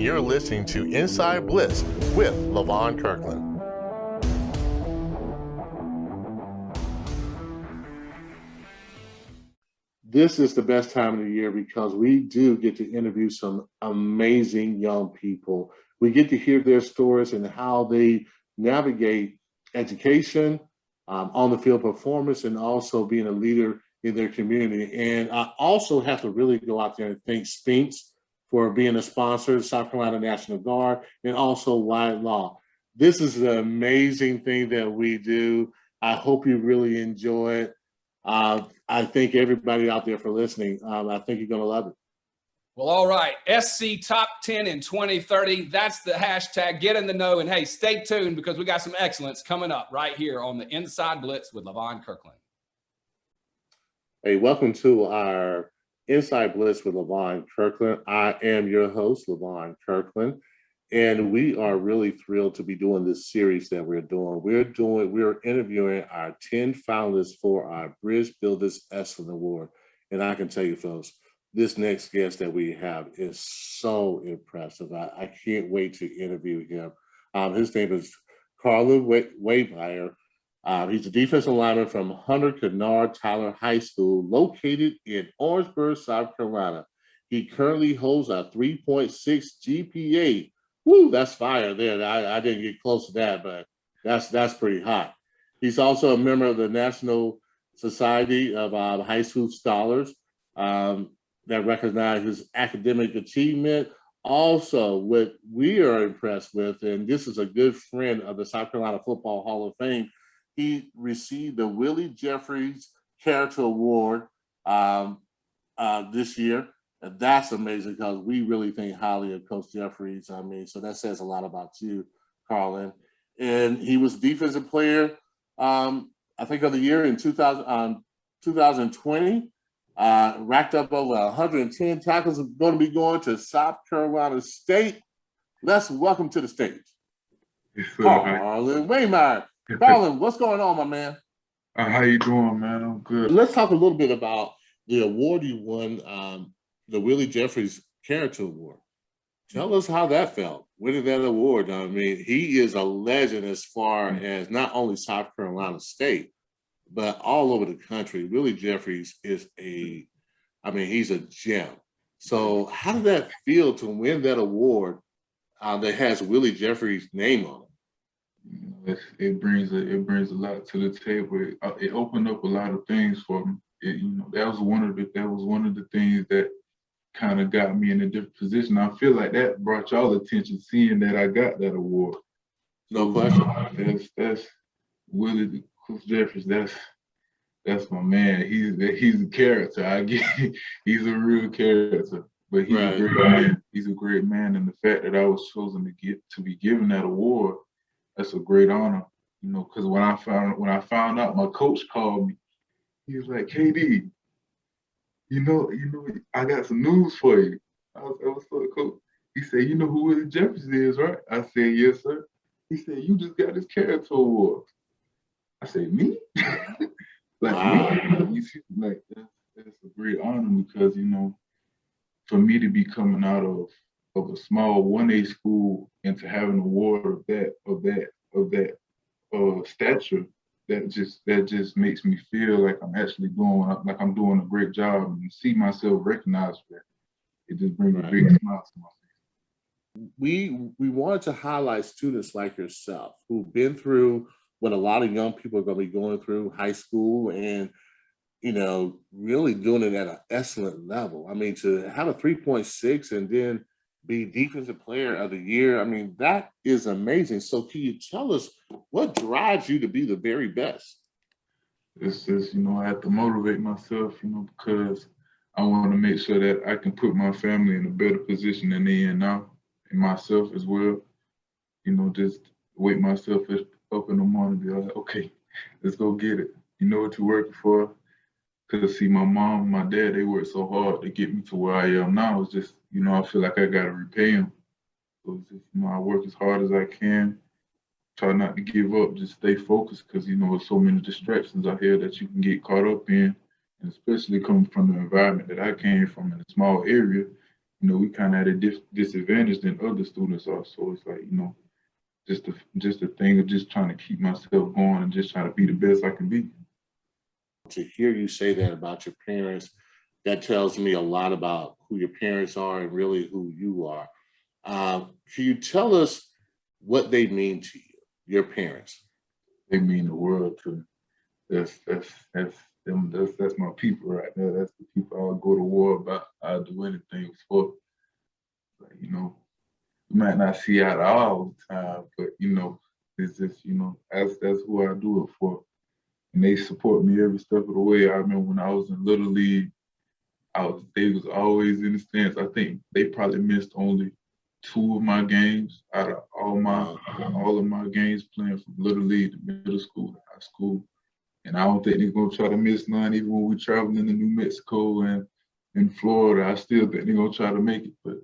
You're listening to Inside Blitz with Levon Kirkland. This is the best time of the year because we do get to interview some amazing young people. We get to hear their stories and how they navigate education, on the field performance, and also being a leader in their community. And I also have to really go out there and thank Spinks for being a sponsor, South Carolina National Guard, and also Wide Law. This is an amazing thing that we do. I hope you really enjoy it. I thank everybody out there for listening. I think you're going to love it. Well, all right. SC Top 10 in 2030. That's the hashtag. Get in the know. And, hey, stay tuned because we got some excellence coming up right here on the Inside Blitz with Levon Kirkland. Hey, welcome to our Inside Blitz with Levon Kirkland. I am your host, Levon Kirkland. And we are really thrilled to be doing this series that we're doing. We're interviewing our 10 finalists for our Bridge Builders Excellence Award. And I can tell you, folks, this next guest that we have is so impressive. I can't wait to interview him. His name is Karrlen Waymyers. He's a defensive lineman from Hunter-Kinard-Tyler High School, located in Orangeburg, South Carolina. He currently holds a 3.6 GPA. Woo, that's fire there. I didn't get close to that, but that's pretty hot. He's also a member of the National Society of High School Scholars that recognize his academic achievement. Also, what we are impressed with, and this is a good friend of the South Carolina Football Hall of Fame, he received the Willie Jeffries Character Award this year. And that's amazing because we really think highly of Coach Jeffries. So that says a lot about you, Karrlen. And he was defensive player, I think, of the year in 2020. Racked up over 110 tackles. Going to be going to South Carolina State. Let's welcome to the stage, Karrlen Waymyers. Karrlen, what's going on, my man? How you doing, man? I'm good. Let's talk a little bit about the award you won, the Willie Jeffries Character Award. Tell us how that felt. Winning that award. He is a legend as far as not only South Carolina State, but all over the country. Willie Jeffries is he's a gem. So how did that feel to win that award that has Willie Jeffries' name on it? It brings a lot to the table. It opened up a lot of things for me. That was one of the things that kind of got me in a different position. I feel like that brought y'all attention, seeing that I got that award. No question. That's Willie Jeffries. That's my man. He's a character. He's a real character. But he's a great man. He's a great man, and the fact that I was chosen to be given that award, that's a great honor. Because when I found out, my coach called me. He was like, KD, I got some news for you. I was so cool. He said, you know who Willie Jeffries is, right? I said, yes, sir. He said, you just got this character award. I said, me? Me? Like, that's a great honor because, for me to be coming out of a small 1A school and to have an award of that stature, that just makes me feel like I'm actually doing a great job, and see myself recognized for that. It just brings a big smile to my face. We wanted to highlight students like yourself who've been through what a lot of young people are going to be going through, high school, and really doing it at an excellent level. To have a 3.6 and then be Defensive Player of the Year, that is amazing. So can you tell us what drives you to be the very best? It's just, I have to motivate myself, because I want to make sure that I can put my family in a better position than they in now, and myself as well. Just wake myself up in the morning and be like, okay, let's go get it. You know what you're working for? Because see, my mom and my dad, they worked so hard to get me to where I am now. It's just, I feel like I got to repay them. So it's just, I work as hard as I can, try not to give up, just stay focused because, there's so many distractions out here that you can get caught up in. And especially coming from the environment that I came from in a small area, you know, we kind of at a disadvantage than other students are. So it's like, you know, just a thing of just trying to keep myself going and just trying to be the best I can be. To hear you say that about your parents, that tells me a lot about who your parents are and really who you are. Can you tell us what they mean to you, your parents? They mean the world to me. That's them. That's my people right there. That's the people I'll go to war about. I'll do anything for. Like, you know, you might not see eye to eye all the time, but you know, it's just, you know, that's who I do it for. And they support me every step of the way. I remember when I was in Little League, they was always in the stands. I think they probably missed only 2 of my games out of all of my games playing from Little League to middle school to high school. And I don't think they're gonna try to miss none, even when we're traveling to New Mexico and in Florida. I still think they're gonna try to make it, but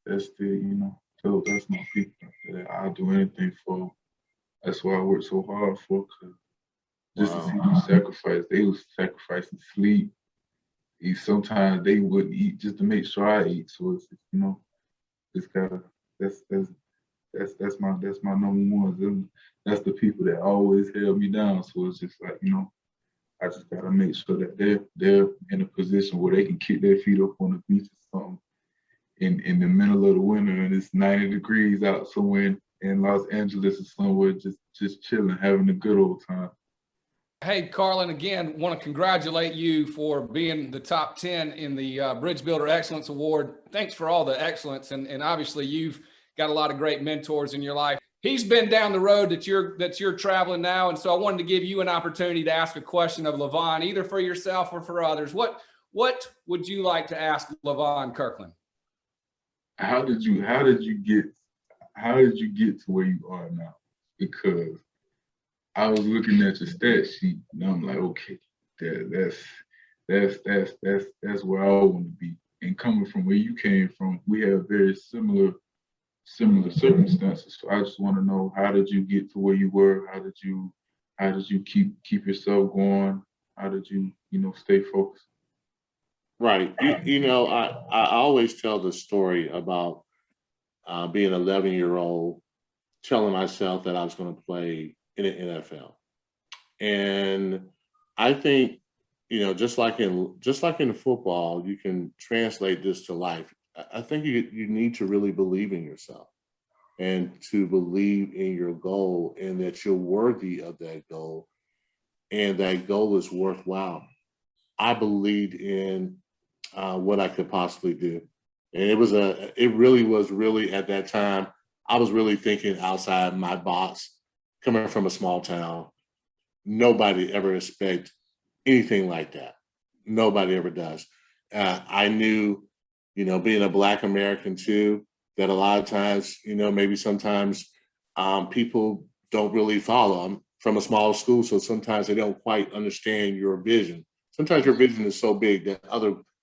that's still, you know, so that's my people that I'll do anything for. That's why I work so hard for, because just to see them sacrifice. They was sacrificing sleep. Sometimes they wouldn't eat just to make sure I eat. So it's, you know, it's gotta, that's my number one. That's the people that always held me down. So it's just like, you know, I just gotta make sure that they're in a position where they can kick their feet up on the beach or something in the middle of the winter and it's 90 degrees out somewhere in Los Angeles or somewhere, just chilling, having a good old time. Hey, Karrlen, again, want to congratulate you for being the top 10 in the Bridge Builder Excellence Award. Thanks for all the excellence. And obviously you've got a lot of great mentors in your life. He's been down the road that you're traveling now. And so I wanted to give you an opportunity to ask a question of Levon, either for yourself or for others. What would you like to ask Levon Kirkland? How did you get to where you are now? Because I was looking at your stat sheet and I'm like, okay, that's where I want to be. And coming from where you came from, we have very similar circumstances. So I just want to know, how did you get to where you were? How did you keep yourself going? How did you, you know, stay focused? Right. You know, I always tell the story about being an 11-year-old, telling myself that I was going to play in the NFL. And I think, you know, just like in football, you can translate this to life. I think you need to really believe in yourself and to believe in your goal and that you're worthy of that goal and that goal is worthwhile. I believed in what I could possibly do. And it really was at that time, I was really thinking outside my box, coming from a small town. Nobody ever expect anything like that. Nobody ever does. I knew, you know, being a Black American too, that a lot of times, you know, maybe sometimes people don't really follow. I'm from a small school, so sometimes they don't quite understand your vision. Sometimes your vision is so big that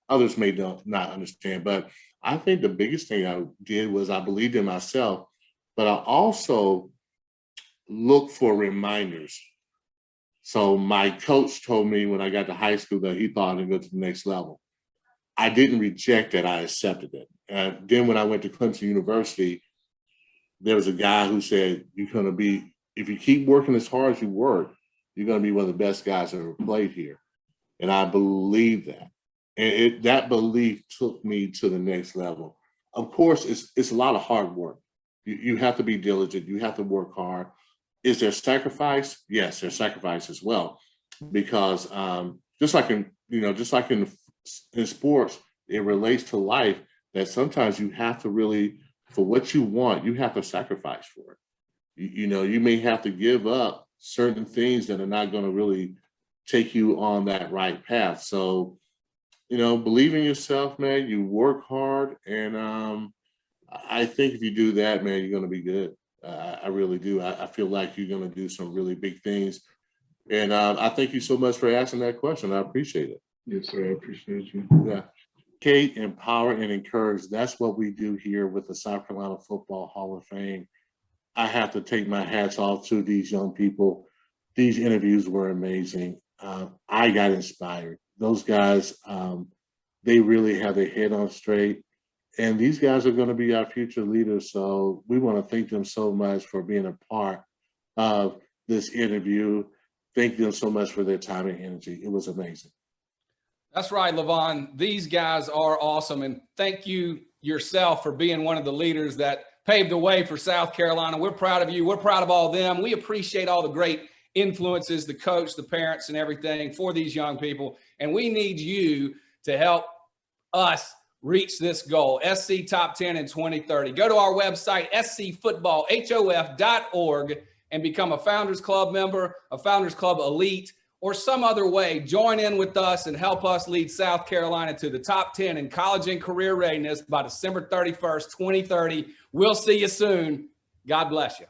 others may not understand. But I think the biggest thing I did was I believed in myself, but I also looked for reminders. So my coach told me when I got to high school that he thought I'd go to the next level. I didn't reject it, I accepted it. Then when I went to Clemson University, there was a guy who said, you're gonna be, if you keep working as hard as you work, you're gonna be one of the best guys that ever played here. And I believe that. And that belief took me to the next level. Of course, it's a lot of hard work. You have to be diligent, you have to work hard. Is there sacrifice? Yes, there's sacrifice as well. Because just like in sports, it relates to life that sometimes you have to really, for what you want, you have to sacrifice for it. You know, you may have to give up certain things that are not going to really take you on that right path. So, you know, believe in yourself, man. You work hard, and I think if you do that, man, you're going to be good. I really do. I feel like you're going to do some really big things. And I thank you so much for asking that question. I appreciate it. Yes, sir. I appreciate you. Yeah. Educate, empower, and encourage. That's what we do here with the South Carolina Football Hall of Fame. I have to take my hats off to these young people. These interviews were amazing. I got inspired. Those guys, they really have their head on straight, And these guys are going to be our future leaders. So we want to thank them so much for being a part of this interview. Thank them so much for their time and energy. It was amazing. That's right, Levon. These guys are awesome. And thank you yourself for being one of the leaders that paved the way for South Carolina. We're proud of you. We're proud of all of them. We appreciate all the great influences, the coach, the parents, and everything for these young people. And we need you to help us reach this goal, SC Top 10 in 2030. Go to our website, scfootballhof.org, and become a Founders Club member, a Founders Club Elite, or some other way. Join in with us and help us lead South Carolina to the top 10 in college and career readiness by December 31st, 2030. We'll see you soon. God bless you.